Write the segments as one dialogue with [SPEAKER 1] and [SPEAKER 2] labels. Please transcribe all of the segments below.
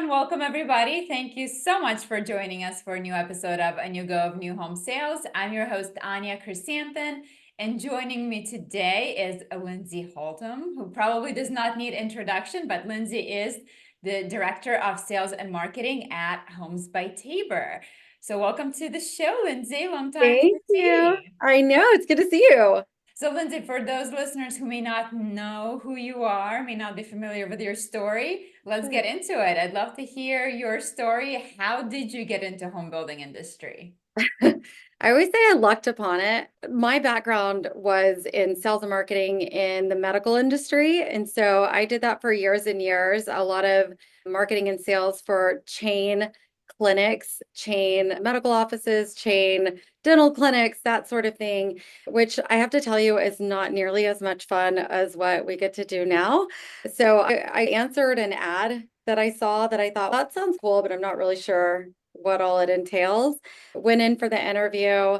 [SPEAKER 1] and welcome everybody. Thank you so much for joining us for a new episode of Anewgo of New Home Sales. I'm your host, Anya Chrysanthon, and joining me today is Lindsay Haltom, who probably does not need introduction, but Lindsay is the Director of Sales and Marketing at Homes by Tabor. So welcome to the show, Lindsay. Long time no
[SPEAKER 2] Thank you.
[SPEAKER 1] see.
[SPEAKER 2] I know. It's good to see you.
[SPEAKER 1] So, Lindsay, for those listeners who may not know who you are, may not be familiar with your story, let's
[SPEAKER 2] Sure.
[SPEAKER 1] get into it. I'd love to hear your story. How did you get into home building industry?
[SPEAKER 2] I always say I lucked upon it. My background was in sales and marketing in the medical industry. And so I did that for years and years, a lot of marketing and sales for chain clinics, chain medical offices, chain dental clinics, that sort of thing, which I have to tell you is not nearly as much fun as what we get to do now. So I answered an ad that I saw that I thought, that sounds cool, but I'm not really sure what all it entails. Went in for the interview.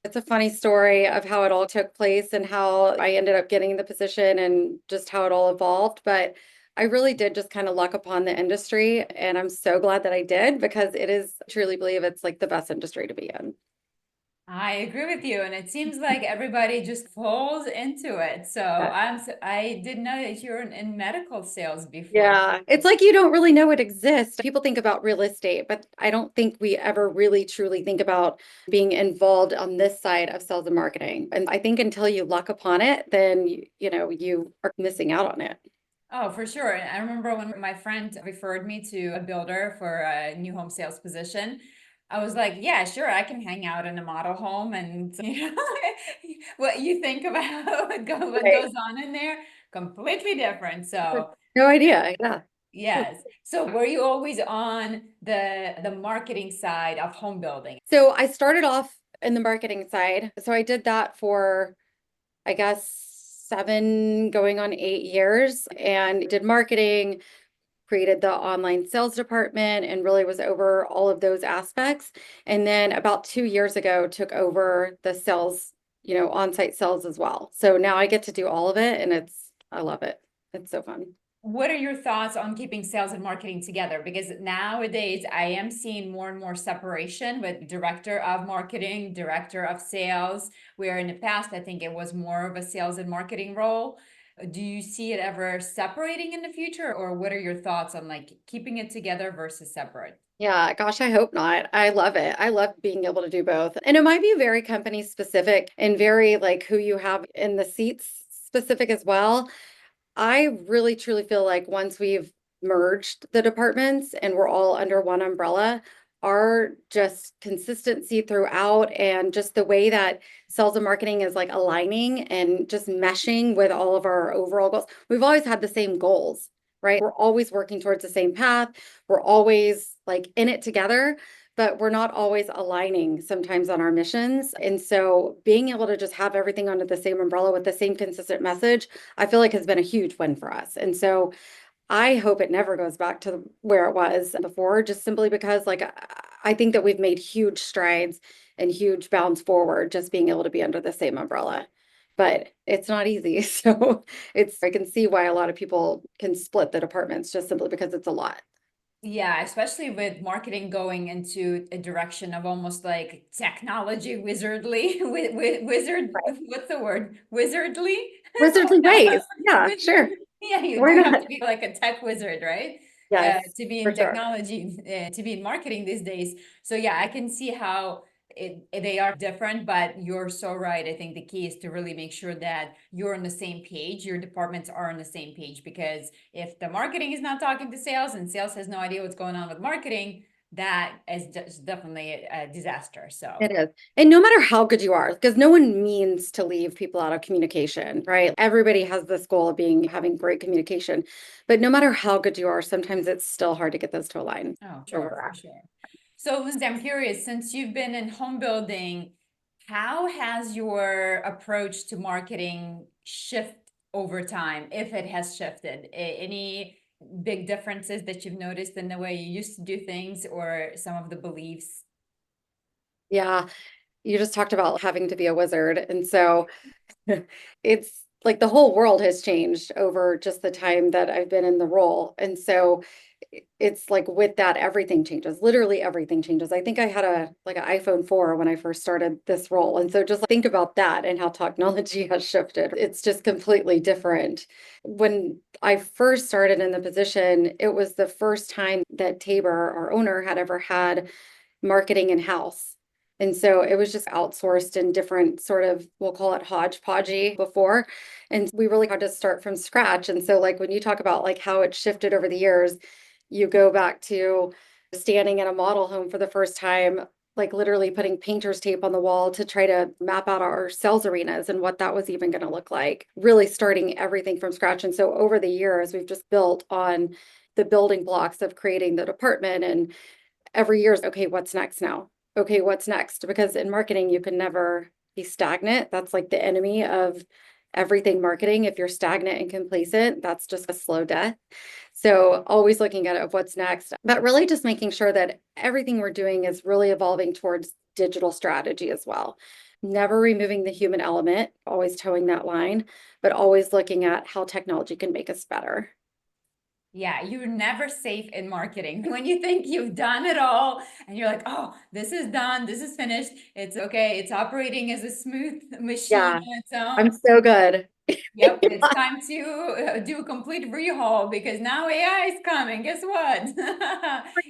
[SPEAKER 2] It's a funny story of how it all took place and how I ended up getting the position and just how it all evolved. But I really did just kind of luck upon the industry. And I'm so glad that I did because it is truly believe it's like the best industry to be in.
[SPEAKER 1] I agree with you, and it seems like everybody just falls into it. So I didn't know that you were in medical sales before.
[SPEAKER 2] Yeah, it's like you don't really know it exists. People think about real estate, but I don't think we ever really truly think about being involved on this side of sales and marketing. And I think until you luck upon it, then you are missing out on it.
[SPEAKER 1] Oh, for sure. And I remember when my friend referred me to a builder for a new home sales position. I was like, yeah, sure, I can hang out in a model home and what you think about what
[SPEAKER 2] Right.
[SPEAKER 1] goes on in there, completely different. So
[SPEAKER 2] No idea. Yeah.
[SPEAKER 1] yes. So were you always on the marketing side of home building?
[SPEAKER 2] So I started off in the marketing side. So I did that for, I guess, 7 going on 8 years and did marketing, created the online sales department, and really was over all of those aspects. And then about 2 years ago, took over the sales, on-site sales as well. So now I get to do all of it and I love it. It's so fun.
[SPEAKER 1] What are your thoughts on keeping sales and marketing together? Because nowadays I am seeing more and more separation with director of marketing, director of sales, where in the past I think it was more of a sales and marketing role. Do you see it ever separating in the future, or what are your thoughts on like keeping it together versus separate?
[SPEAKER 2] Yeah, gosh, I hope not. I love it. I love being able to do both. And it might be very company specific and very like who you have in the seats specific as well. I really truly feel like once we've merged the departments and we're all under one umbrella, our just consistency throughout and just the way that sales and marketing is like aligning and just meshing with all of our overall goals. We've always had the same goals, right? We're always working towards the same path. We're always like in it together, but we're not always aligning sometimes on our missions. And so being able to just have everything under the same umbrella with the same consistent message, I feel like has been a huge win for us. And so I hope it never goes back to where it was before, just simply because like I think that we've made huge strides and huge bounds forward just being able to be under the same umbrella. But it's not easy. So I can see why a lot of people can split the departments just simply because it's a lot.
[SPEAKER 1] Yeah, especially with marketing going into a direction of almost like technology wizardly, wizard,
[SPEAKER 2] Right.
[SPEAKER 1] what's the word? Wizardly?
[SPEAKER 2] Wizardly ways. Yeah, sure.
[SPEAKER 1] Yeah, you
[SPEAKER 2] Why
[SPEAKER 1] do have
[SPEAKER 2] not?
[SPEAKER 1] to be like a tech wizard, right?
[SPEAKER 2] Yes,
[SPEAKER 1] To be
[SPEAKER 2] for
[SPEAKER 1] in
[SPEAKER 2] sure.
[SPEAKER 1] technology, to be in marketing these days. So yeah, I can see how they are different, but you're so right. I think the key is to really make sure that you're on the same page, your departments are on the same page, because if the marketing is not talking to sales and sales has no idea what's going on with marketing, that is just definitely a disaster. So
[SPEAKER 2] It is. And no matter how good you are, because no one means to leave people out of communication, right? Everybody has this goal of having great communication. But no matter how good you are, sometimes it's still hard to get those to align
[SPEAKER 1] oh,
[SPEAKER 2] where
[SPEAKER 1] sure,
[SPEAKER 2] we're
[SPEAKER 1] for
[SPEAKER 2] at.
[SPEAKER 1] sure. So, Lindsay, I'm curious, since you've been in home building, how has your approach to marketing shifted over time, if it has shifted? Any big differences that you've noticed in the way you used to do things or some of the beliefs?
[SPEAKER 2] Yeah, you just talked about having to be a wizard. And so it's like the whole world has changed over just the time that I've been in the role. And so it's like with that, everything changes. Literally everything changes. I think I had a like an iPhone 4 when I first started this role. And so just think about that and how technology has shifted. It's just completely different. When I first started in the position, it was the first time that Tabor, our owner, had ever had marketing in-house. And so it was just outsourced in different sort of, we'll call it hodgepodgey before. And we really had to start from scratch. And so like when you talk about like how it shifted over the years, you go back to standing in a model home for the first time, like literally putting painter's tape on the wall to try to map out our sales arenas and what that was even going to look like, really starting everything from scratch. And so over the years, we've just built on the building blocks of creating the department. And every year is, okay, what's next now? Okay, what's next? Because in marketing, you can never be stagnant. That's like the enemy of everything marketing. If you're stagnant and complacent, that's just a slow death. So always looking at it of what's next, but really just making sure that everything we're doing is really evolving towards digital strategy as well. Never removing the human element, always towing that line, but always looking at how technology can make us better.
[SPEAKER 1] Yeah, you're never safe in marketing. When you think you've done it all and you're like, oh, this is done, this is finished, it's okay, it's operating as a smooth machine
[SPEAKER 2] Yeah,
[SPEAKER 1] on its own.
[SPEAKER 2] I'm so good.
[SPEAKER 1] Yep, it's time to do a complete rehaul because now AI is coming. Guess what?
[SPEAKER 2] Just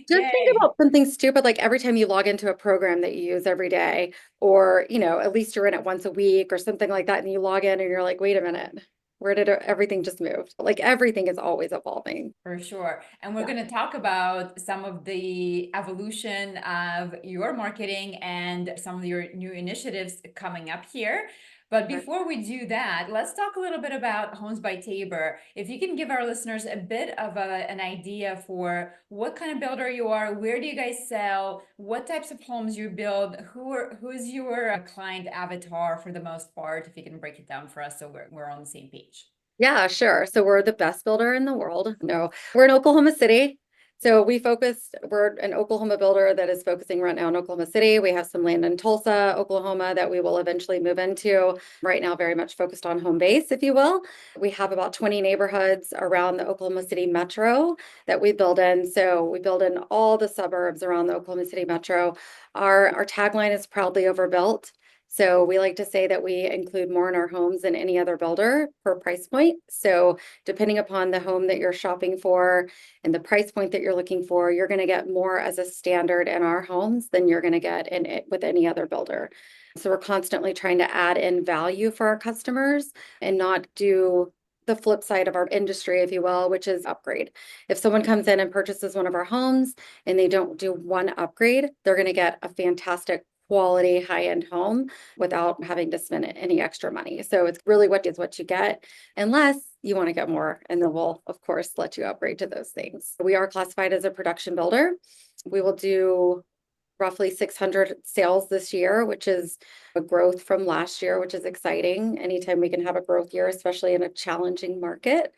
[SPEAKER 2] think
[SPEAKER 1] Yay,
[SPEAKER 2] about something stupid like every time you log into a program that you use every day, or, at least you're in it once a week or something like that, and you log in and you're like, wait a minute, where did everything just move? Like everything is always evolving.
[SPEAKER 1] for sure. And we're
[SPEAKER 2] Yeah.
[SPEAKER 1] going to talk about some of the evolution of your marketing and some of your new initiatives coming up here. But before we do that, let's talk a little bit about Homes by Tabor. If you can give our listeners a bit of an idea for what kind of builder you are, where do you guys sell, what types of homes you build, who's your client avatar for the most part, if you can break it down for us so we're on the same page.
[SPEAKER 2] Yeah, sure. So we're the best builder in the world. No, we're in Oklahoma City. So we're an Oklahoma builder that is focusing right now in Oklahoma City. We have some land in Tulsa, Oklahoma that we will eventually move into. Right now, very much focused on home base, if you will. We have about 20 neighborhoods around the Oklahoma City metro that we build in. So we build in all the suburbs around the Oklahoma City metro. Our tagline is proudly overbuilt. So we like to say that we include more in our homes than any other builder per price point. So depending upon the home that you're shopping for and the price point that you're looking for, you're going to get more as a standard in our homes than you're going to get in it with any other builder. So we're constantly trying to add in value for our customers and not do the flip side of our industry, if you will, which is upgrade. If someone comes in and purchases one of our homes and they don't do one upgrade, they're going to get a fantastic quality high-end home without having to spend any extra money. So it's really what is what you get, unless you want to get more, and then we'll of course let you upgrade to those things. We are classified as a production builder. We will do roughly 600 sales this year, which is a growth from last year, which is exciting. Anytime we can have a growth year, especially in a challenging market.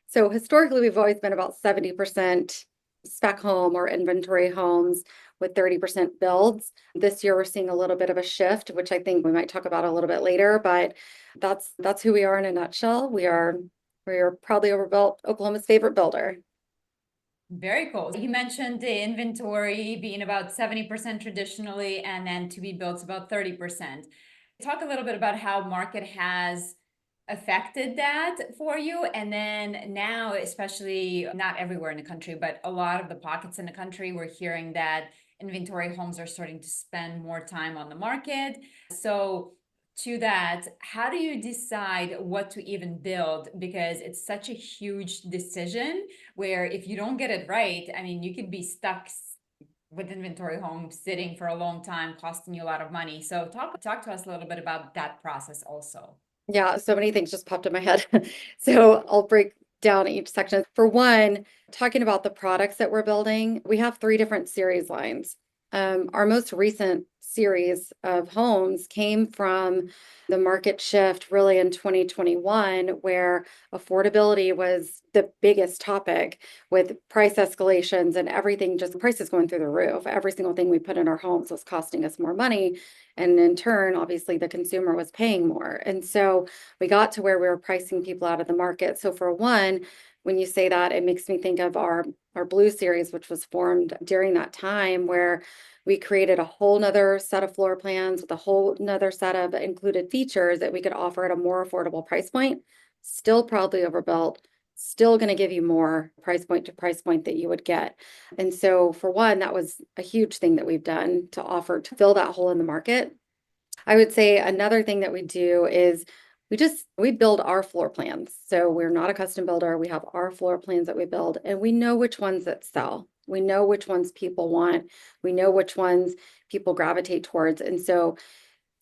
[SPEAKER 2] So historically, we've always been about 70% spec home or inventory homes with 30% builds. This year, we're seeing a little bit of a shift, which I think we might talk about a little bit later, but that's who we are in a nutshell. We are proudly overbuilt, Oklahoma's favorite builder.
[SPEAKER 1] Very cool. You mentioned the inventory being about 70% traditionally, and then to be built about 30%. Talk a little bit about how market has affected that for you. And then now, especially not everywhere in the country, but a lot of the pockets in the country, we're hearing that inventory homes are starting to spend more time on the market. So to that, how do you decide what to even build? Because it's such a huge decision where if you don't get it right, I mean, you could be stuck with inventory homes sitting for a long time, costing you a lot of money. So talk to us a little bit about that process also.
[SPEAKER 2] Yeah, so many things just popped in my head. So I'll break down each section. For one, talking about the products that we're building, we have three different series lines. Our most recent series of homes came from the market shift really in 2021, where affordability was the biggest topic with price escalations and everything, just prices going through the roof. Every single thing we put in our homes was costing us more money. And in turn, obviously, the consumer was paying more. And so we got to where we were pricing people out of the market. So for one, When you say that, it makes me think of our Blue series, which was formed during that time where we created a whole nother set of floor plans with a whole nother set of included features that we could offer at a more affordable price point, still probably overbuilt, still going to give you more price point to price point that you would get. And so for one, that was a huge thing that we've done to offer to fill that hole in the market. I would say another thing that we do is we build our floor plans. So we're not a custom builder. We have our floor plans that we build, and we know which ones that sell. We know which ones people want. We know which ones people gravitate towards. And so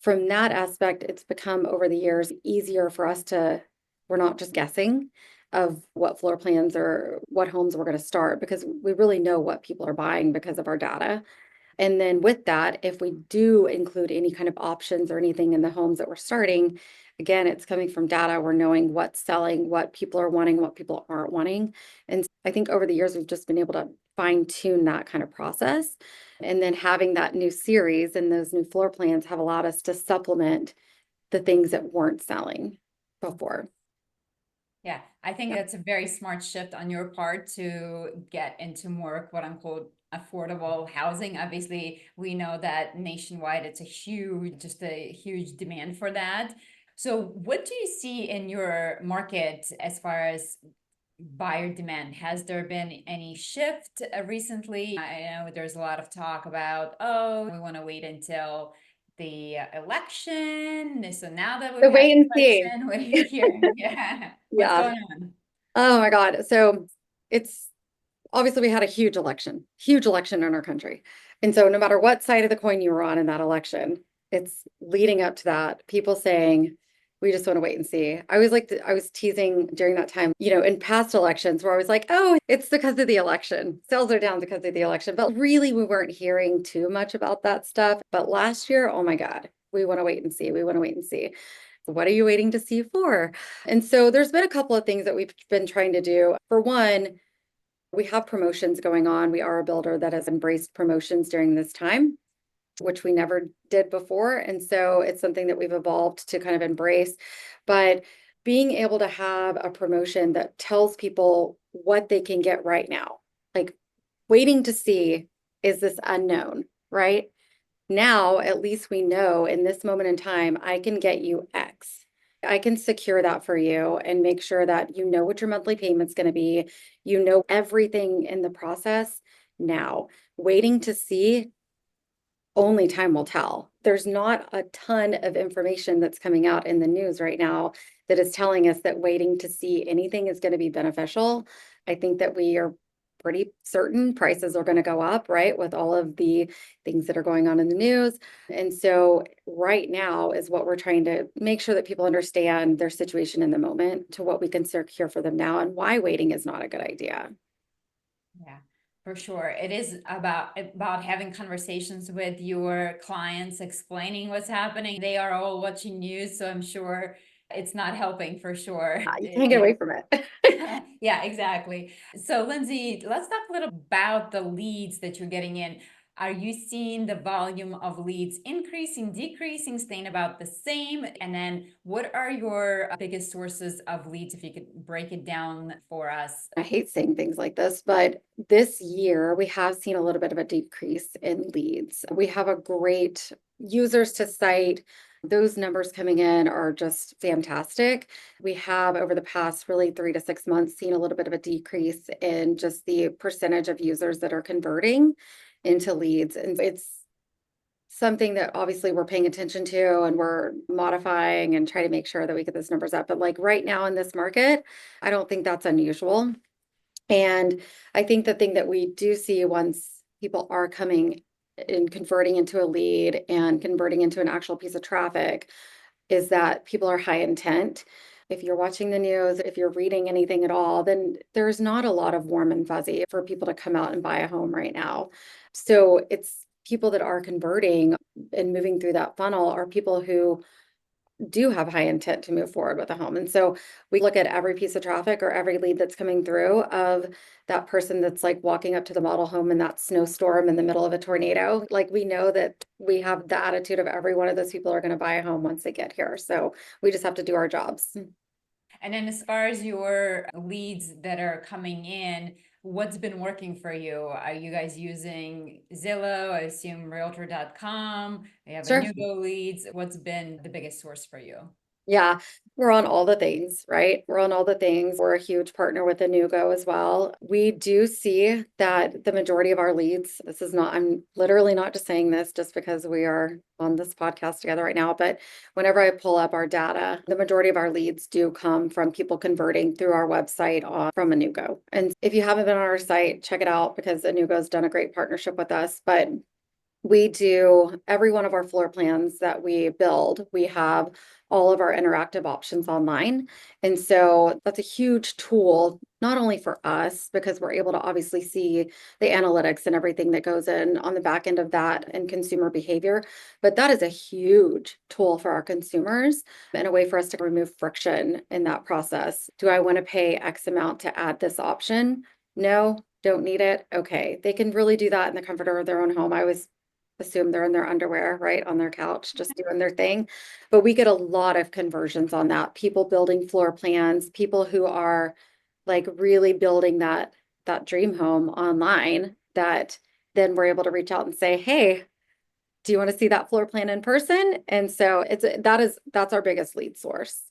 [SPEAKER 2] from that aspect, it's become over the years easier for us we're not just guessing of what floor plans or what homes we're going to start, because we really know what people are buying because of our data. And then with that, if we do include any kind of options or anything in the homes that we're starting, again, it's coming from data. We're knowing what's selling, what people are wanting, what people aren't wanting. And I think over the years, we've just been able to fine tune that kind of process. And then having that new series and those new floor plans have allowed us to supplement the things that weren't selling before.
[SPEAKER 1] Yeah, I think
[SPEAKER 2] Yeah.
[SPEAKER 1] that's a very smart shift on your part to get into more quote unquote affordable housing. Obviously, we know that nationwide it's just a huge demand for that. So, what do you see in your market as far as buyer demand? Has there been any shift recently? I know there's a lot of talk about, oh, we want to wait until the election. So now that we've
[SPEAKER 2] So
[SPEAKER 1] had
[SPEAKER 2] wait and
[SPEAKER 1] the
[SPEAKER 2] see.
[SPEAKER 1] election, what are you hearing? Yeah. What's
[SPEAKER 2] Yeah.
[SPEAKER 1] going on?
[SPEAKER 2] Oh my God. So it's obviously we had a huge election in our country. And so no matter what side of the coin you were on in that election, it's leading up to that, people saying, we just want to wait and see. I was teasing during that time, in past elections where I was like, oh, it's because of the election. Sales are down because of the election. But really, we weren't hearing too much about that stuff. But last year, oh my God, we want to wait and see. We want to wait and see. What are you waiting to see for? And so there's been a couple of things that we've been trying to do. For one, we have promotions going on. We are a builder that has embraced promotions during this time, which we never did before. And so it's something that we've evolved to kind of embrace. But being able to have a promotion that tells people what they can get right now, like waiting to see, is this unknown, right? Now, at least we know in this moment in time, I can get you X. I can secure that for you and make sure that you know what your monthly payment's going to be. You know everything in the process now. Waiting to see, only time will tell. There's not a ton of information that's coming out in the news right now that is telling us that waiting to see anything is going to be beneficial. I think that we are pretty certain prices are going to go up, right? With all of the things that are going on in the news. And so right now is what we're trying to make sure that people understand their situation in the moment to what we can secure for them now and why waiting is not a good idea.
[SPEAKER 1] Yeah, for sure. It is about having conversations with your clients, explaining what's happening. They are all watching news, so I'm sure it's not helping for sure.
[SPEAKER 2] You can't get away from it.
[SPEAKER 1] Yeah, exactly. So, Lindsay, let's talk a little about the leads that you're getting in. Are you seeing the volume of leads increasing, decreasing, staying about the same? And then what are your biggest sources of leads, if you could break it down for us?
[SPEAKER 2] I hate saying things like this, but this year we have seen a little bit of a decrease in leads. We have a great users to site. Those numbers coming in are just fantastic. We have over the past really 3 to 6 months seen a little bit of a decrease in just the percentage of users that are converting into leads. And it's something that obviously we're paying attention to and we're modifying and try to make sure that we get those numbers up. But like right now in this market, I don't think that's unusual. And I think the thing that we do see once people are coming and converting into a lead and converting into an actual piece of traffic is that people are high intent. If you're watching the news, if you're reading anything at all, then there's not a lot of warm and fuzzy for people to come out and buy a home right now. So it's people that are converting and moving through that funnel are people who do have high intent to move forward with a home. And so we look at every piece of traffic or every lead that's coming through of that person that's like walking up to the model home in that snowstorm in the middle of a tornado. Like we know that we have the attitude of every one of those people are going to buy a home once they get here. So we just have to do our jobs.
[SPEAKER 1] And then as far as your leads that are coming in, what's been working for you? Are you guys using Zillow? I assume Realtor.com. You have a
[SPEAKER 2] Sure.
[SPEAKER 1] new go leads. What's been the biggest source for you?
[SPEAKER 2] Yeah, we're on all the things, right? We're on all the things. We're a huge partner with Anewgo as well. We do see that the majority of our leads, this is not, I'm literally not just saying this just because we are on this podcast together right now, but whenever I pull up our data, the majority of our leads do come from people converting through our website from Anewgo. And if you haven't been on our site, check it out because Anewgo has done a great partnership with us. But we do every one of our floor plans that we build, we have all of our interactive options online. And so that's a huge tool, not only for us, because we're able to obviously see the analytics and everything that goes in on the back end of that and consumer behavior, but that is a huge tool for our consumers and a way for us to remove friction in that process. Do I want to pay X amount to add this option? No, don't need it. Okay. They can really do that in the comfort of their own home. I was assume they're in their underwear, right, on their couch, just doing their thing. But we get a lot of conversions on that. People building floor plans, people who are like really building that dream home online that then we're able to reach out and say, hey, do you want to see that floor plan in person? And so that's our biggest lead source.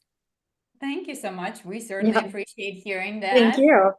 [SPEAKER 1] Thank you so much. We certainly
[SPEAKER 2] Yeah,
[SPEAKER 1] appreciate hearing
[SPEAKER 2] thank
[SPEAKER 1] that.
[SPEAKER 2] you.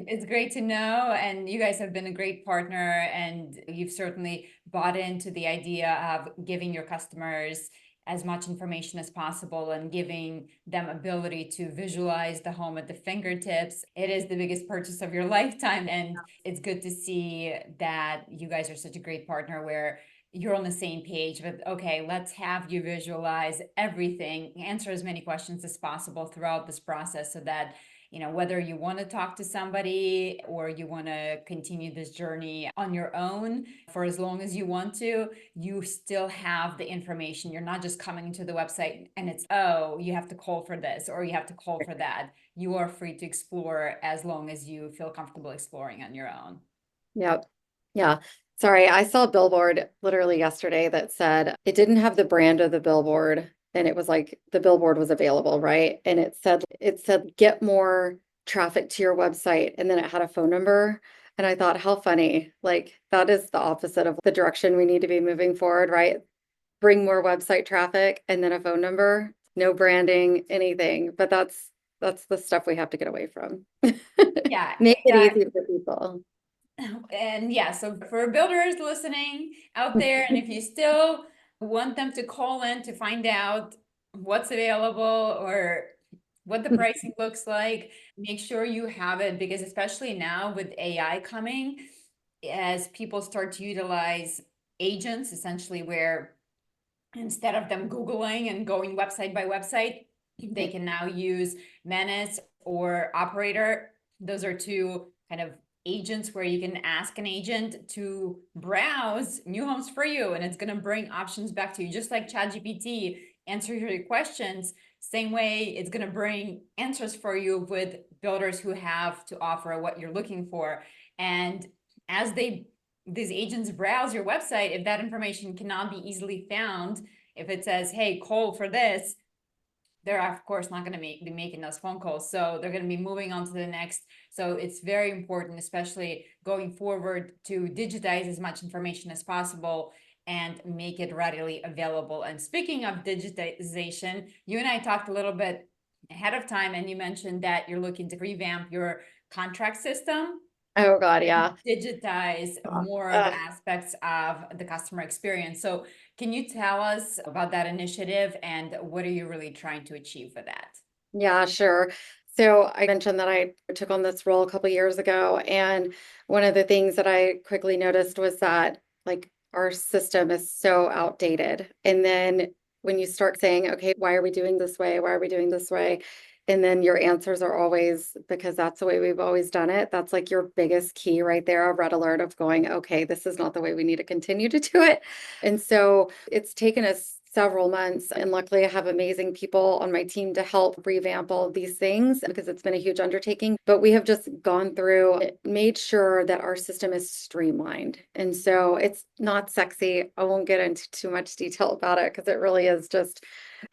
[SPEAKER 1] It's great to know, and you guys have been a great partner, and you've certainly bought into the idea of giving your customers as much information as possible and giving them ability to visualize the home at the fingertips. It is the biggest purchase of your lifetime, and it's good to see that you guys are such a great partner where you're on the same page with, okay, let's have you visualize everything, answer as many questions as possible throughout this process so that, whether you want to talk to somebody or you want to continue this journey on your own for as long as you want to, you still have the information. You're not just coming to the website and it's, oh, you have to call for this or you have to call for that. You are free to explore as long as you feel comfortable exploring on your own.
[SPEAKER 2] Yep. Yeah. Sorry, I saw a billboard literally yesterday that said it didn't have the brand of the billboard and it was like the billboard was available, right? And it said get more traffic to your website and then it had a phone number. And I thought, how funny. Like that is the opposite of the direction we need to be moving forward, right? Bring more website traffic and then a phone number, no branding, anything. But that's the stuff we have to get away from.
[SPEAKER 1] Yeah,
[SPEAKER 2] Make it
[SPEAKER 1] exactly.
[SPEAKER 2] easy for people.
[SPEAKER 1] And yeah, so for builders listening out there, and if you still want them to call in to find out what's available or what the pricing looks like, make sure you have it because especially now with AI coming, as people start to utilize agents, essentially where instead of them Googling and going website by website, they can now use Menace or Operator. Those are two kind of agents where you can ask an agent to browse new homes for you and it's going to bring options back to you, just like ChatGPT answer your questions. Same way it's going to bring answers for you with builders who have to offer what you're looking for. And as these agents browse your website, if that information cannot be easily found, if it says, hey, call for this, they're of course not going to be making those phone calls. So they're going to be moving on to the next. So it's very important, especially going forward, to digitize as much information as possible and make it readily available. And speaking of digitization, you and I talked a little bit ahead of time, and you mentioned that you're looking to revamp your contract system,
[SPEAKER 2] Oh God, yeah.
[SPEAKER 1] digitize more of
[SPEAKER 2] Uh,
[SPEAKER 1] aspects of the customer experience. So can you tell us about that initiative and what are you really trying to achieve with that?
[SPEAKER 2] yeah, sure. So I mentioned that I took on this role a couple years ago, and one of the things that I quickly noticed was that like our system is so outdated. And then when you start saying, okay, why are we doing this way? Why are we doing this way? And then your answers are always because that's the way we've always done it. That's like your biggest key right there, a red alert of going, okay, this is not the way we need to continue to do it. And so it's taken us several months. And luckily, I have amazing people on my team to help revamp all of these things because it's been a huge undertaking. But we have just gone through, made sure that our system is streamlined. And so it's not sexy. I won't get into too much detail about it because it really is just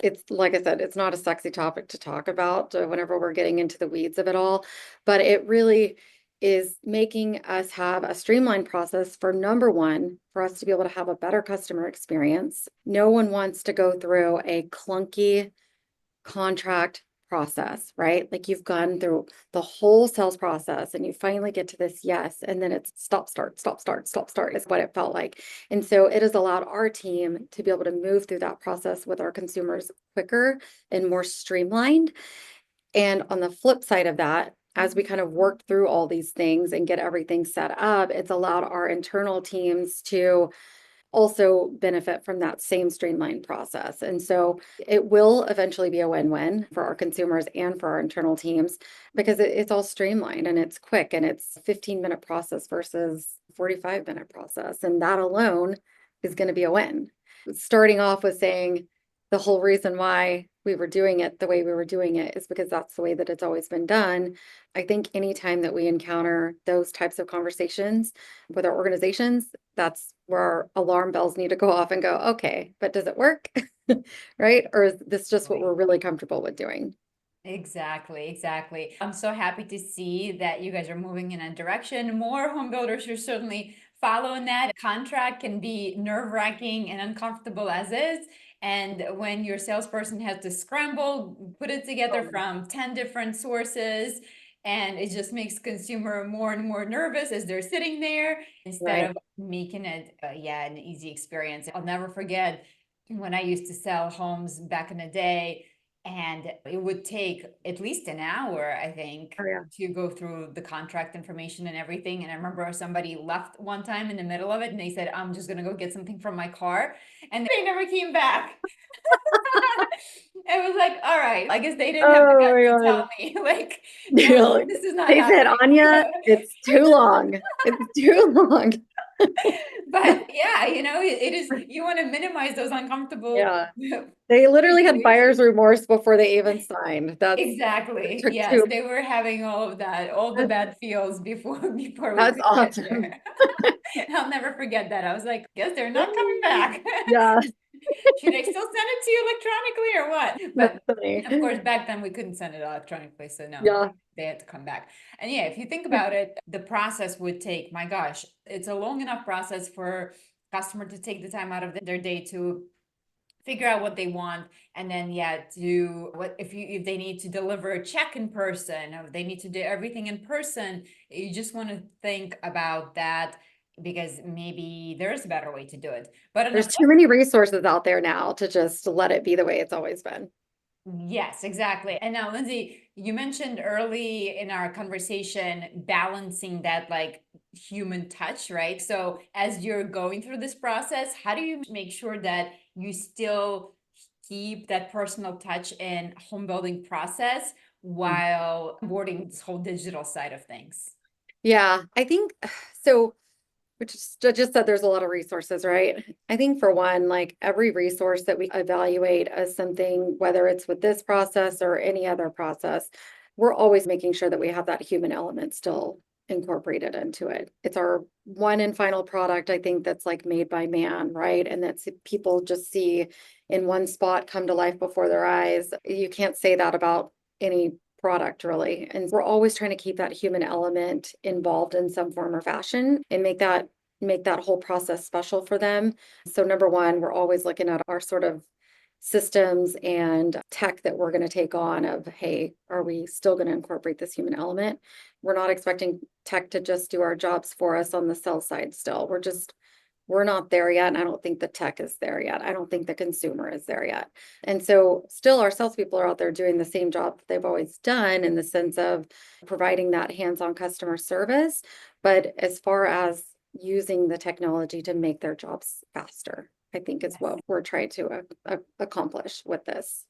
[SPEAKER 2] It's like I said, it's not a sexy topic to talk about whenever we're getting into the weeds of it all, but it really is making us have a streamlined process for number one, for us to be able to have a better customer experience. No one wants to go through a clunky contract process, right? Like you've gone through the whole sales process and you finally get to this yes, and then it's stop, start, stop, start, stop, start is what it felt like. And so it has allowed our team to be able to move through that process with our consumers quicker and more streamlined. And on the flip side of that, as we kind of work through all these things and get everything set up, it's allowed our internal teams to also benefit from that same streamlined process. And so it will eventually be a win-win for our consumers and for our internal teams because it's all streamlined and it's quick and it's a 15-minute process versus 45-minute process. And that alone is going to be a win. Starting off with saying the whole reason why we were doing it the way we were doing it is because that's the way that it's always been done. I think anytime that we encounter those types of conversations with our organizations, that's where our alarm bells need to go off and go, okay, but does it work? Right? Or is this just what we're really comfortable with doing?
[SPEAKER 1] Exactly, exactly. I'm so happy to see that you guys are moving in a direction. More home builders are certainly following that. Contract can be nerve-wracking and uncomfortable as is. And when your salesperson has to scramble, put it together
[SPEAKER 2] Oh,
[SPEAKER 1] from 10 different sources, and it just makes consumer more and more nervous as they're sitting there instead
[SPEAKER 2] right.
[SPEAKER 1] of making it, yeah, an easy experience. I'll never forget when I used to sell homes back in the day, and it would take at least an hour, I think,
[SPEAKER 2] Oh, yeah.
[SPEAKER 1] to go through the contract information and everything. And I remember somebody left one time in the middle of it and they said, I'm just going to go get something from my car. And they never came back. It was like, all right, I guess they didn't have the
[SPEAKER 2] Oh
[SPEAKER 1] guts
[SPEAKER 2] my
[SPEAKER 1] to
[SPEAKER 2] God.
[SPEAKER 1] tell me, like, no,
[SPEAKER 2] You're like,
[SPEAKER 1] this is not
[SPEAKER 2] they said,
[SPEAKER 1] happening.
[SPEAKER 2] Anya, it's too long. It's too long.
[SPEAKER 1] But yeah, it is, you want to minimize those uncomfortable
[SPEAKER 2] Yeah. They literally had buyer's
[SPEAKER 1] situations.
[SPEAKER 2] remorse before they even signed. It
[SPEAKER 1] Exactly.
[SPEAKER 2] took
[SPEAKER 1] Yes,
[SPEAKER 2] two.
[SPEAKER 1] they were having all of that, all the bad feels before before we
[SPEAKER 2] That's
[SPEAKER 1] could get
[SPEAKER 2] awesome.
[SPEAKER 1] there. I'll never forget that. I was like, guess they're not coming back.
[SPEAKER 2] Yeah,
[SPEAKER 1] Should I still send it to you electronically or what?
[SPEAKER 2] that's
[SPEAKER 1] But
[SPEAKER 2] funny.
[SPEAKER 1] of course, back then we couldn't send it electronically, so no,
[SPEAKER 2] Yeah.
[SPEAKER 1] they had to come back. And yeah, if you think about it, the process would take, my gosh, it's a long enough process for customer to take the time out of their day to figure out what they want, and then yeah, do what if they need to deliver a check in person, or they need to do everything in person. You just want to think about that, because maybe there's a better way to do it. But on the
[SPEAKER 2] There's too many resources out there now to just let it be the way it's always been.
[SPEAKER 1] Yes, exactly. And now, Lindsay, you mentioned early in our conversation balancing that like human touch, right? So, as you're going through this process, how do you make sure that you still keep that personal touch in home building process while boarding this whole digital side of things?
[SPEAKER 2] Yeah, I think so. Which is just said there's a lot of resources, right? I think for one, like every resource that we evaluate as something, whether it's with this process or any other process, we're always making sure that we have that human element still incorporated into it. It's our one and final product, I think, that's like made by man, right? And that's people just see in one spot come to life before their eyes. You can't say that about any product really. And we're always trying to keep that human element involved in some form or fashion and make that whole process special for them. So number one, we're always looking at our sort of systems and tech that we're going to take on of, hey, are we still going to incorporate this human element? We're not expecting tech to just do our jobs for us on the sell side still. We're not there yet. And I don't think the tech is there yet. I don't think the consumer is there yet. And so still our salespeople are out there doing the same job that they've always done in the sense of providing that hands-on customer service. But as far as using the technology to make their jobs faster, I think is
[SPEAKER 1] Yes.
[SPEAKER 2] what we're trying to accomplish with this.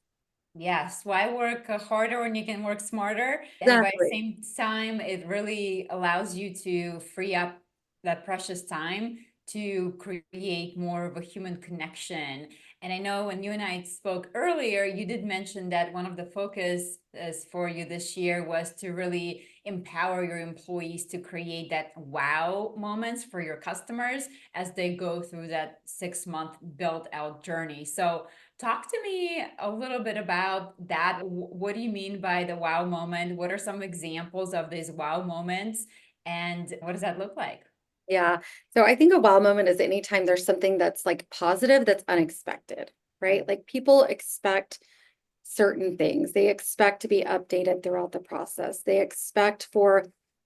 [SPEAKER 1] Yes, why work harder when you can work smarter? And by the
[SPEAKER 2] Exactly.
[SPEAKER 1] same time, it really allows you to free up that precious time to create more of a human connection. And I know when you and I spoke earlier, you did mention that one of the focus for you this year was to really empower your employees to create that wow moments for your customers as they go through that 6-month build out journey. So Talk to me a little bit about that. What do you mean by the wow moment? What are some examples of these wow moments? And what does that look like?
[SPEAKER 2] Yeah. So I think a wow moment is anytime there's something that's like positive that's unexpected, right?
[SPEAKER 1] Right.
[SPEAKER 2] Like people expect certain things. They expect to be updated throughout the process. They expect for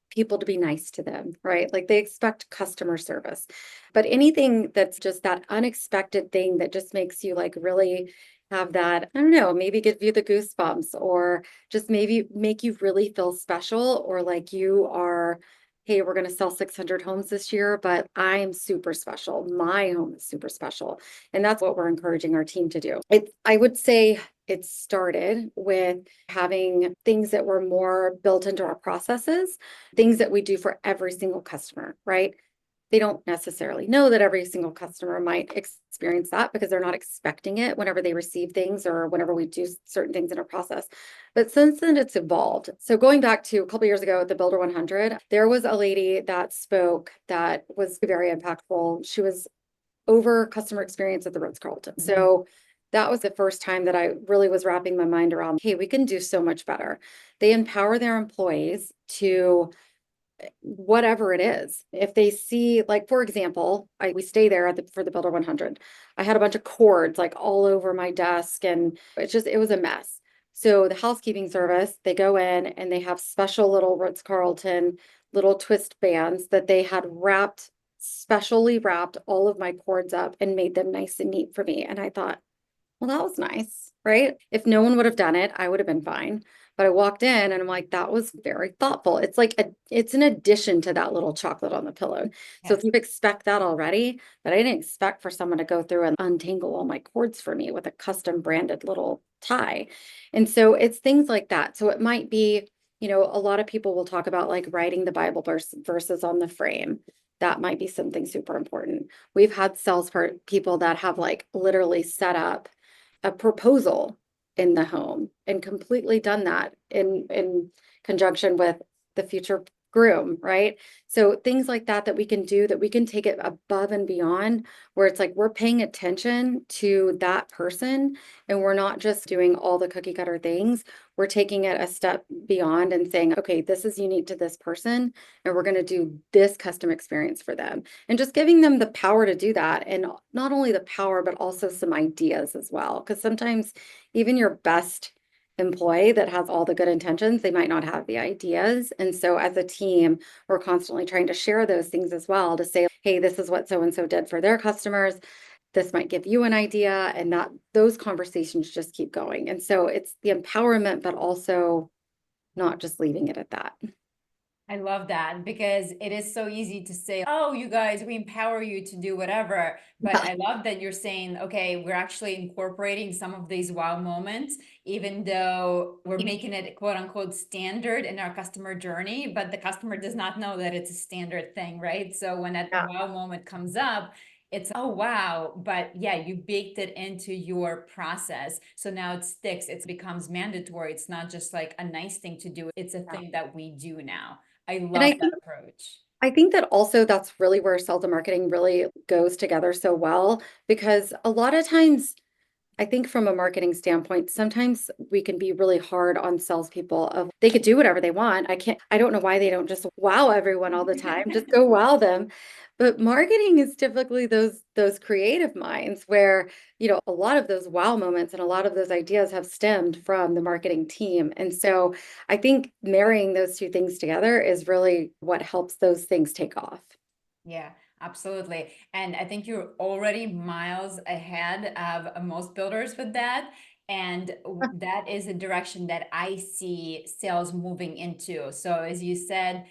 [SPEAKER 2] people to be nice to them, right? Like they expect customer service. But anything that's just that unexpected thing that just makes you like really have that, I don't know, maybe give you the goosebumps or just maybe make you really feel special or like you are, hey, we're going to sell 600 homes this year, but I'm super special. My home is super special. And that's what we're encouraging our team to do. I would say it started with having things that were more built into our processes, things that we do for every single customer, right? They don't necessarily know that every single customer might experience that because they're not expecting it whenever they receive things or whenever we do certain things in our process. But since then, it's evolved. So going back to a couple years ago at the Builder 100, there was a lady that spoke that was very impactful. She was over customer experience at the Ritz-Carlton. So that was the first time that I really was wrapping my mind around, hey, we can do so much better. They empower their employees to whatever it is. If they see, like, for example, we stay there for the Builder 100. I had a bunch of cords like all over my desk and it was a mess. So the housekeeping service, they go in and they have special little Ritz-Carlton little twist bands that they had specially wrapped all of my cords up and made them nice and neat for me. And I thought, well, that was nice, right? If no one would have done it, I would have been fine. But I walked in and I'm like, that was very thoughtful. It's like it's an addition to that little chocolate on the pillow. So if
[SPEAKER 1] Yes.
[SPEAKER 2] you expect that already, but I didn't expect for someone to go through and untangle all my cords for me with a custom branded little tie. And so it's things like that. So it might be, a lot of people will talk about like writing the Bible verses on the frame. That might be something super important. We've had people that have like literally set up a proposal in the home and completely done that in conjunction with the future groom, right? So things like that we can do that we can take it above and beyond where it's like we're paying attention to that person and we're not just doing all the cookie cutter things. We're taking it a step beyond and saying, okay, this is unique to this person and we're going to do this custom experience for them and just giving them the power to do that. And not only the power, but also some ideas as well. Because sometimes even your best employee that has all the good intentions, they might not have the ideas. And so as a team, we're constantly trying to share those things as well to say, hey, this is what so and so did for their customers. This might give you an idea, and that those conversations just keep going. And so it's the empowerment, but also not just leaving it at that.
[SPEAKER 1] I love that because it is so easy to say, oh, you guys, we empower you to do whatever. But
[SPEAKER 2] Yeah,
[SPEAKER 1] I love that you're saying, okay, we're actually incorporating some of these wow moments, even though we're making it quote unquote standard in our customer journey, but the customer does not know that it's a standard thing, right? So when that
[SPEAKER 2] yeah.
[SPEAKER 1] wow moment comes up, it's, oh, wow. But yeah, you baked it into your process. So now it sticks, it becomes mandatory. It's not just like a nice thing to do, it's a
[SPEAKER 2] Yeah.
[SPEAKER 1] thing that we do now. I
[SPEAKER 2] And
[SPEAKER 1] love that approach.
[SPEAKER 2] I think that also that's really where sales and marketing really goes together so well because a lot of times I think from a marketing standpoint, sometimes we can be really hard on salespeople of they could do whatever they want. I don't know why they don't just wow everyone all the time. Just go wow them. But marketing is typically those creative minds where, a lot of those wow moments and a lot of those ideas have stemmed from the marketing team. And so I think marrying those two things together is really what helps those things take off.
[SPEAKER 1] Yeah, absolutely. And I think you're already miles ahead of most builders with that. And that is a direction that I see sales moving into. So, as you said,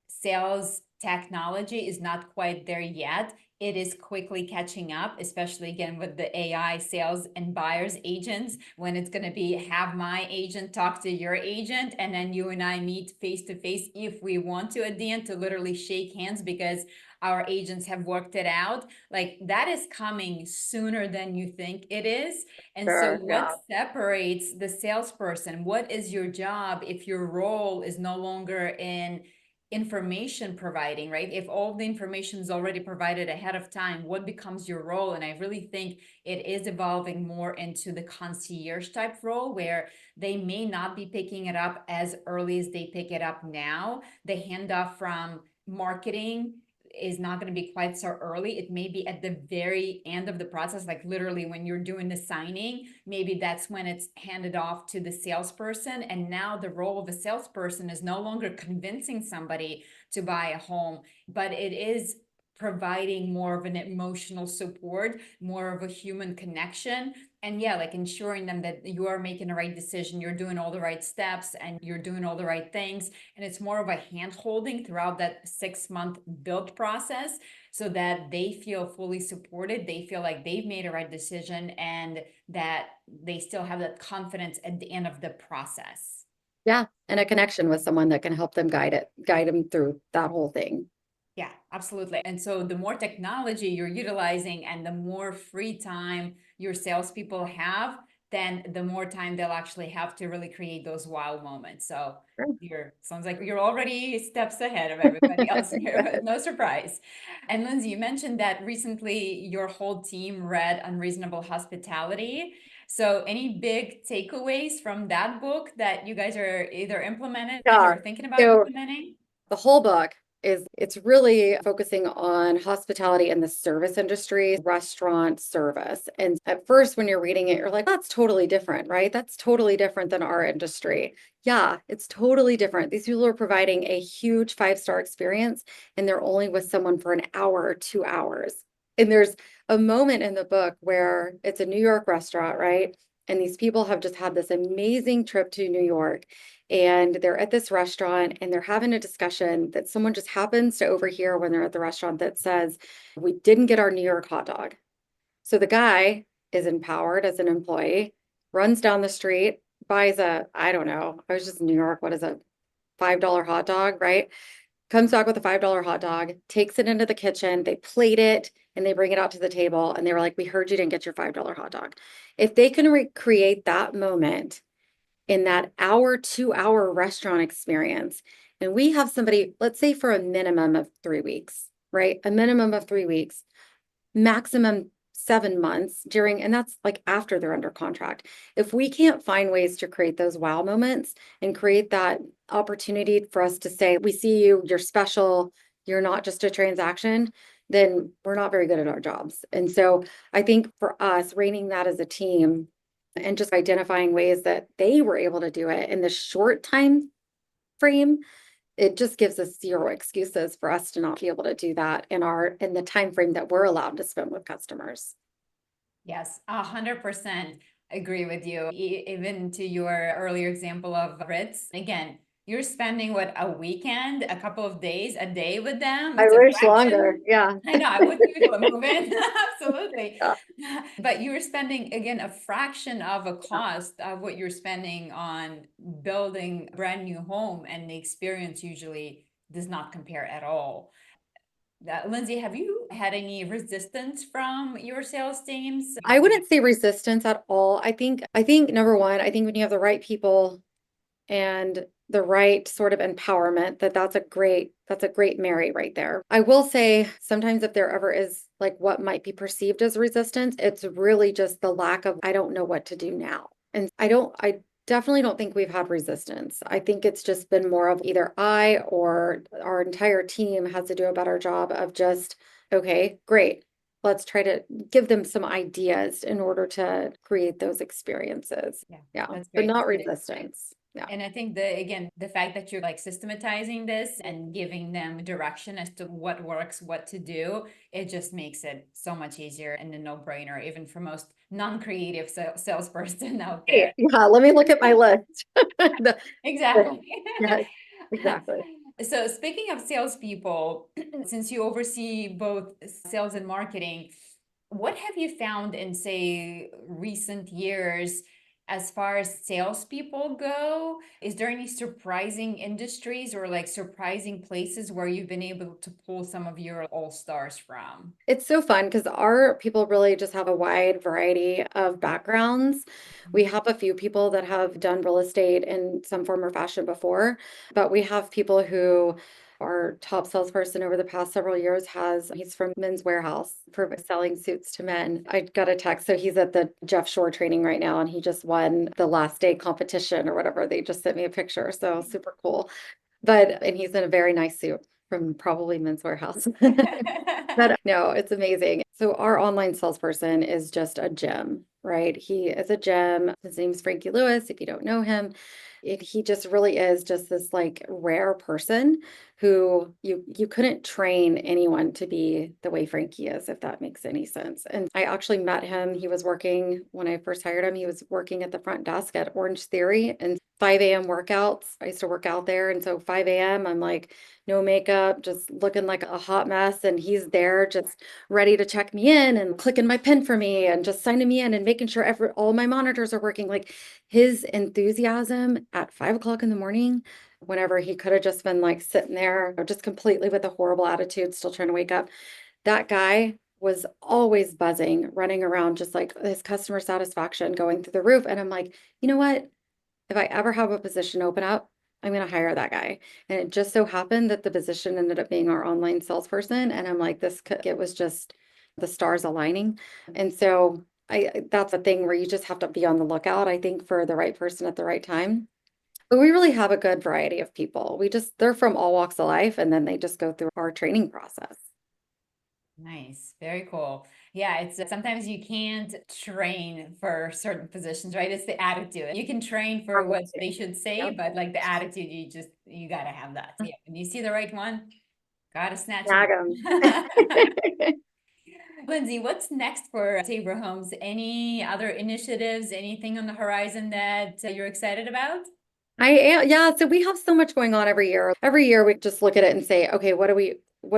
[SPEAKER 1] sales technology is not quite there yet. It is quickly catching up, especially again with the AI sales and buyers agents, when it's going to be have my agent talk to your agent, and then you and I meet face to face if we want to at the end to literally shake hands because our agents have worked it out. Like that is coming sooner than you think it is. And so
[SPEAKER 2] Sure.
[SPEAKER 1] what
[SPEAKER 2] Yeah.
[SPEAKER 1] separates the salesperson? What is your job if your role is no longer in information providing, right? If all the information is already provided ahead of time, what becomes your role? And I really think it is evolving more into the concierge type role, where they may not be picking it up as early as they pick it up now. The handoff from marketing is not going to be quite so early. It may be at the very end of the process, like literally when you're doing the signing, maybe that's when it's handed off to the salesperson. And now the role of a salesperson is no longer convincing somebody to buy a home, but it is providing more of an emotional support, more of a human connection. And yeah, like ensuring them that you are making the right decision, you're doing all the right steps, and you're doing all the right things. And it's more of a hand holding throughout that 6-month build process, so that they feel fully supported. They feel like they've made a right decision, and that they still have that confidence at the end of the process.
[SPEAKER 2] Yeah, and a connection with someone that can help them guide them through that whole thing.
[SPEAKER 1] Yeah, absolutely. And so the more technology you're utilizing and the more free time your salespeople have, then the more time they'll actually have to really create those wow moments. So
[SPEAKER 2] Sure.
[SPEAKER 1] sounds like you're already steps ahead of everybody else here, but no surprise. And Lindsay, you mentioned that recently your whole team read Unreasonable Hospitality. So any big takeaways from that book that you guys are either implementing
[SPEAKER 2] Yeah.
[SPEAKER 1] or thinking about
[SPEAKER 2] So
[SPEAKER 1] implementing?
[SPEAKER 2] the whole book it's really focusing on hospitality and the service industry, restaurant service. And at first, when you're reading it, you're like, that's totally different, right? That's totally different than our industry. Yeah, it's totally different. These people are providing a huge 5-star experience, and they're only with someone for an hour or 2 hours. And there's a moment in the book where it's a New York restaurant, right? And these people have just had this amazing trip to New York, and they're at this restaurant and they're having a discussion that someone just happens to overhear when they're at the restaurant that says, we didn't get our New York hot dog. So the guy is empowered as an employee, runs down the street, buys I don't know, I was just in New York, what is it, $5 hot dog, right? Comes back with a $5 hot dog, takes it into the kitchen, they plate it, and they bring it out to the table. And they were like, we heard you didn't get your $5 hot dog. If they can recreate that moment in that hour, 2 hour restaurant experience. And we have somebody, let's say for a minimum of 3 weeks, right? A minimum of 3 weeks, maximum 7 months during, and that's like after they're under contract. If we can't find ways to create those wow moments and create that opportunity for us to say, we see you, you're special, you're not just a transaction, then we're not very good at our jobs. And so I think for us, reining that as a team and just identifying ways that they were able to do it in the short time frame, it just gives us zero excuses for us to not be able to do that in the time frame that we're allowed to spend with customers.
[SPEAKER 1] Yes, 100% agree with you. Even to your earlier example of Ritz, again, you're spending what, a weekend, a couple of days, a day with them.
[SPEAKER 2] I
[SPEAKER 1] It's a
[SPEAKER 2] wish longer.
[SPEAKER 1] fraction.
[SPEAKER 2] Yeah.
[SPEAKER 1] I know, I wouldn't usually move in. Absolutely.
[SPEAKER 2] Yeah.
[SPEAKER 1] But you're spending, again, a fraction of a
[SPEAKER 2] Yeah.
[SPEAKER 1] cost of what you're spending on building a brand new home, and the experience usually does not compare at all. Lindsay, have you had any resistance from your sales teams?
[SPEAKER 2] I wouldn't say resistance at all. I think number one, I think when you have the right people and the right sort of empowerment, that's a great marry right there. I will say sometimes if there ever is like what might be perceived as resistance, it's really just the lack of I don't know what to do now. And I definitely don't think we've had resistance. I think it's just been more of either I or our entire team has to do a better job of just, okay, great. Let's try to give them some ideas in order to create those experiences.
[SPEAKER 1] Yeah,
[SPEAKER 2] Yeah,
[SPEAKER 1] that's
[SPEAKER 2] but
[SPEAKER 1] great.
[SPEAKER 2] not resistance. Yeah.
[SPEAKER 1] And I think again, the fact that you're like systematizing this and giving them direction as to what works, what to do, it just makes it so much easier and a no-brainer, even for most non-creative salesperson out there.
[SPEAKER 2] Hey, yeah, let me look at my list. The-
[SPEAKER 1] Exactly.
[SPEAKER 2] Yeah, exactly.
[SPEAKER 1] So speaking of salespeople, since you oversee both sales and marketing, what have you found in, say, recent years as far as salespeople go? Is there any surprising industries or like surprising places where you've been able to pull some of your all stars from?
[SPEAKER 2] It's so fun because our people really just have a wide variety of backgrounds. We have a few people that have done real estate in some form or fashion before, but we have people who Our top salesperson over the past several years he's from Men's Warehouse for selling suits to men. I got a text. So he's at the Jeff Shore training right now and he just won the last day competition or whatever. They just sent me a picture. So super cool. And he's in a very nice suit from probably Men's Warehouse. But no, it's amazing. So our online salesperson is just a gem, right? He is a gem. His name's Frankie Lewis, if you don't know him. He just really is just this like rare person who you couldn't train anyone to be the way Frankie is, if that makes any sense. And I actually met him. He was working when I first hired him. He was working at the front desk at Orange Theory and 5 a.m. workouts. I used to work out there. And so 5 a.m., I'm like, no makeup, just looking like a hot mess. And he's there just ready to check me in and clicking my pin for me and just signing me in and making sure all my monitors are working. Like his enthusiasm at 5 o'clock in the morning, whenever he could have just been like sitting there just completely with a horrible attitude, still trying to wake up. That guy was always buzzing, running around, just like his customer satisfaction going through the roof. And I'm like, you know what? If I ever have a position open up, I'm going to hire that guy. And it just so happened that the position ended up being our online salesperson. And I'm like, it was just the stars aligning. And so that's a thing where you just have to be on the lookout, I think, for the right person at the right time. But we really have a good variety of people. They're from all walks of life, and then they just go through our training process.
[SPEAKER 1] Nice. Very cool. Yeah, it's sometimes you can't train for certain positions, right? It's the attitude. You can train for what they should say,
[SPEAKER 2] Yep.
[SPEAKER 1] but like the attitude, you gotta have that. Yeah. When you see the right one, gotta snatch
[SPEAKER 2] Snag
[SPEAKER 1] him.
[SPEAKER 2] 'em.
[SPEAKER 1] Lindsay, what's next for Tabor Homes? Any other initiatives, anything on the horizon that you're excited about?
[SPEAKER 2] I am, yeah. So we have so much going on every year. Every year we just look at it and say, okay, what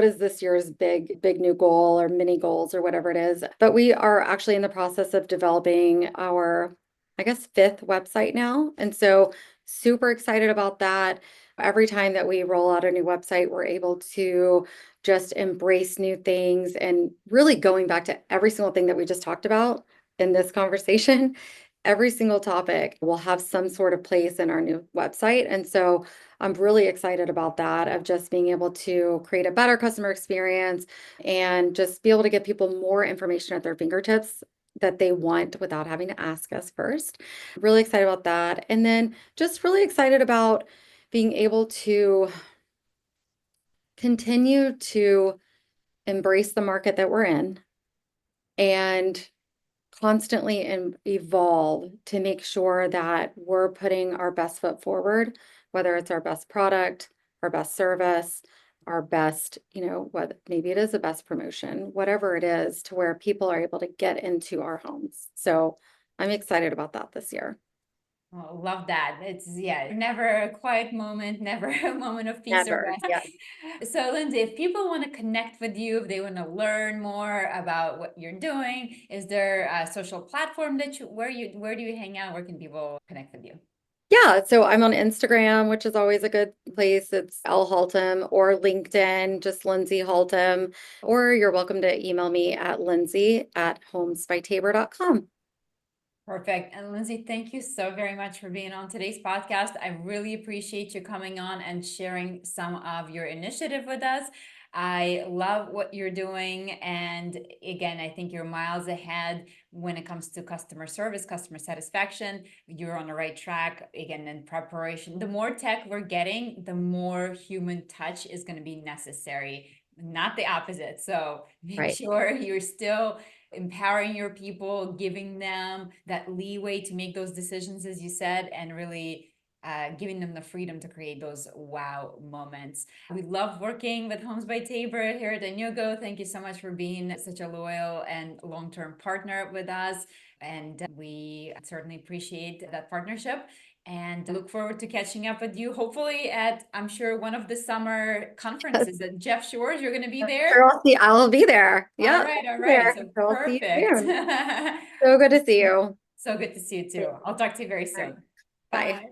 [SPEAKER 2] is this year's big new goal or mini goals or whatever it is? But we are actually in the process of developing our, I guess, fifth website now. And so super excited about that. Every time that we roll out a new website, we're able to just embrace new things and really going back to every single thing that we just talked about in this conversation. Every single topic will have some sort of place in our new website. And so I'm really excited about that, of just being able to create a better customer experience and just be able to give people more information at their fingertips that they want without having to ask us first. Really excited about that. And then just really excited about being able to continue to embrace the market that we're in and constantly and evolve to make sure that we're putting our best foot forward, whether it's our best product, our best service, our best, what maybe it is a best promotion, whatever it is, to where people are able to get into our homes. So I'm excited about that this year.
[SPEAKER 1] Oh, love that. Yeah, never a quiet moment, never a moment of peace or
[SPEAKER 2] Never.
[SPEAKER 1] rest.
[SPEAKER 2] Yeah.
[SPEAKER 1] So, Lindsay, if people want to connect with you, if they want to learn more about what you're doing, is there a social platform where do you hang out? Where can people connect with you?
[SPEAKER 2] Yeah, so I'm on Instagram, which is always a good place. It's L Haltom, or LinkedIn, just Lindsay Haltom, or you're welcome to email me at lindsay@homesbytabor.com.
[SPEAKER 1] Perfect. And Lindsay, thank you so very much for being on today's podcast. I really appreciate you coming on and sharing some of your initiative with us. I love what you're doing. And again, I think you're miles ahead when it comes to customer service, customer satisfaction. You're on the right track. Again, in preparation, the more tech we're getting, the more human touch is going to be necessary, not the opposite. So make
[SPEAKER 2] Right.
[SPEAKER 1] sure you're still empowering your people, giving them that leeway to make those decisions, as you said, and really giving them the freedom to create those wow moments. We love working with Homes by Tabor here at Anewgo. Thank you so much for being such a loyal and long-term partner with us. And we certainly appreciate that partnership and look forward to catching up with you, hopefully at, I'm sure, one of the summer conferences at Jeff Shores. You're going to be there.
[SPEAKER 2] Sure, I'll be there.
[SPEAKER 1] All
[SPEAKER 2] Yep,
[SPEAKER 1] right, all
[SPEAKER 2] I'll be
[SPEAKER 1] right.
[SPEAKER 2] there.
[SPEAKER 1] So
[SPEAKER 2] So I'll see you
[SPEAKER 1] perfect.
[SPEAKER 2] soon. So good to see you.
[SPEAKER 1] So good to see you too. I'll talk to you very
[SPEAKER 2] All right.
[SPEAKER 1] soon.
[SPEAKER 2] Bye.
[SPEAKER 1] Bye.